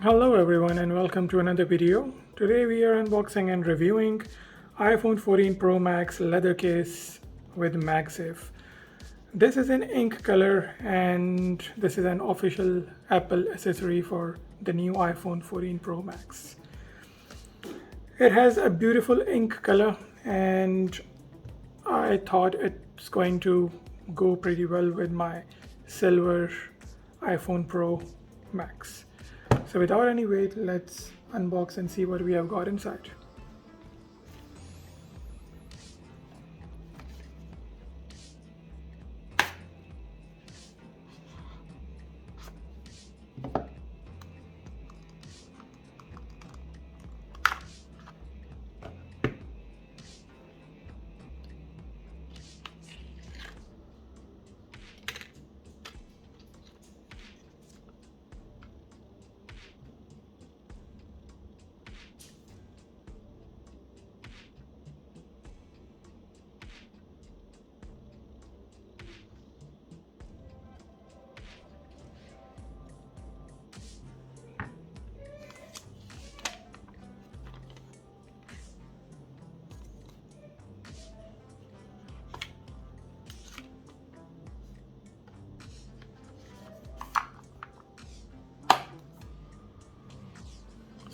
Hello everyone and welcome to another video. Today we are unboxing and reviewing iPhone 14 Pro Max leather case with MagSafe. This is in ink color and this is an official Apple accessory for the new iPhone 14 Pro Max. It has a beautiful ink color and I thought it's going to go pretty well with my silver iPhone Pro Max. So without any wait, let's unbox and see what we have got inside.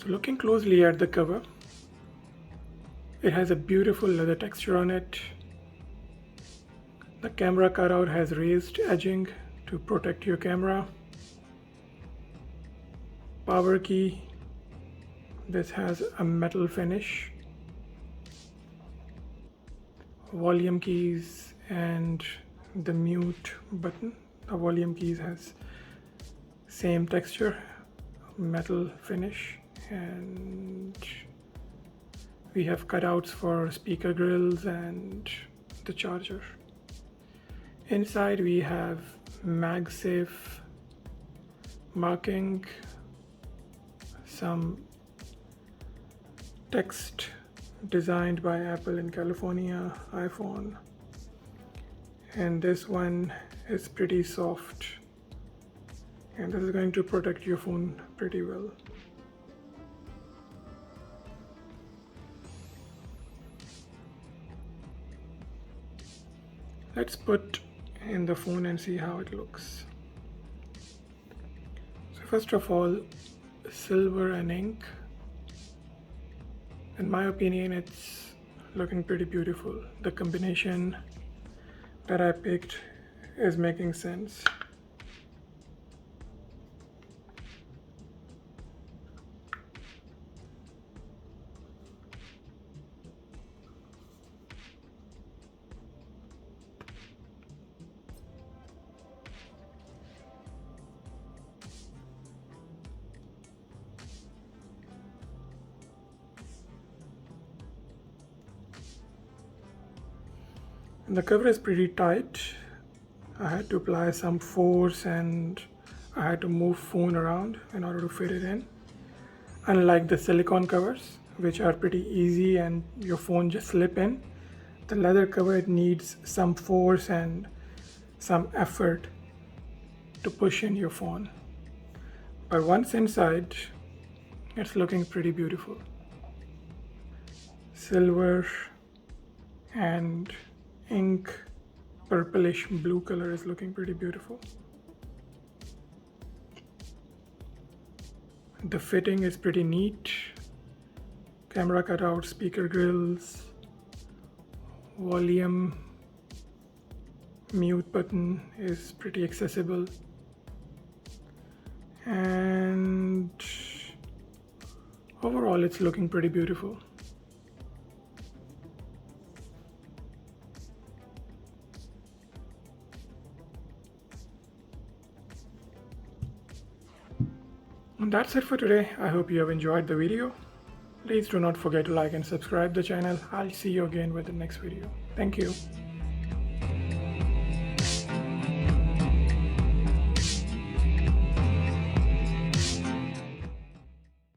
So looking closely at the cover, it has a beautiful leather texture on it. The camera cutout has raised edging to protect your camera. Power key, this has a metal finish. Volume keys and the mute button. The volume keys has same texture, metal finish, and we have cutouts for speaker grills and the charger. Inside we have MagSafe marking, some text designed by Apple in California, iPhone, and this one is pretty soft and this is going to protect your phone pretty well. Let's put in the phone and see how it looks. So first of all, silver and ink. In my opinion, it's looking pretty beautiful. The combination that I picked is making sense. The cover is pretty tight. I had to apply some force and I had to move phone around in order to fit it in. Unlike the silicone covers, which are pretty easy and your phone just slip in, the leather cover, it needs some force and some effort to push in your phone. But once inside, it's looking pretty beautiful. Silver and ink purplish blue color is looking pretty beautiful. The fitting is pretty neat. Camera cutout, speaker grills, volume, mute button is pretty accessible, and overall it's looking pretty beautiful. And that's it for today. I hope you have enjoyed the video. Please do not forget to like and subscribe the channel. I'll see you again with the next video. Thank you.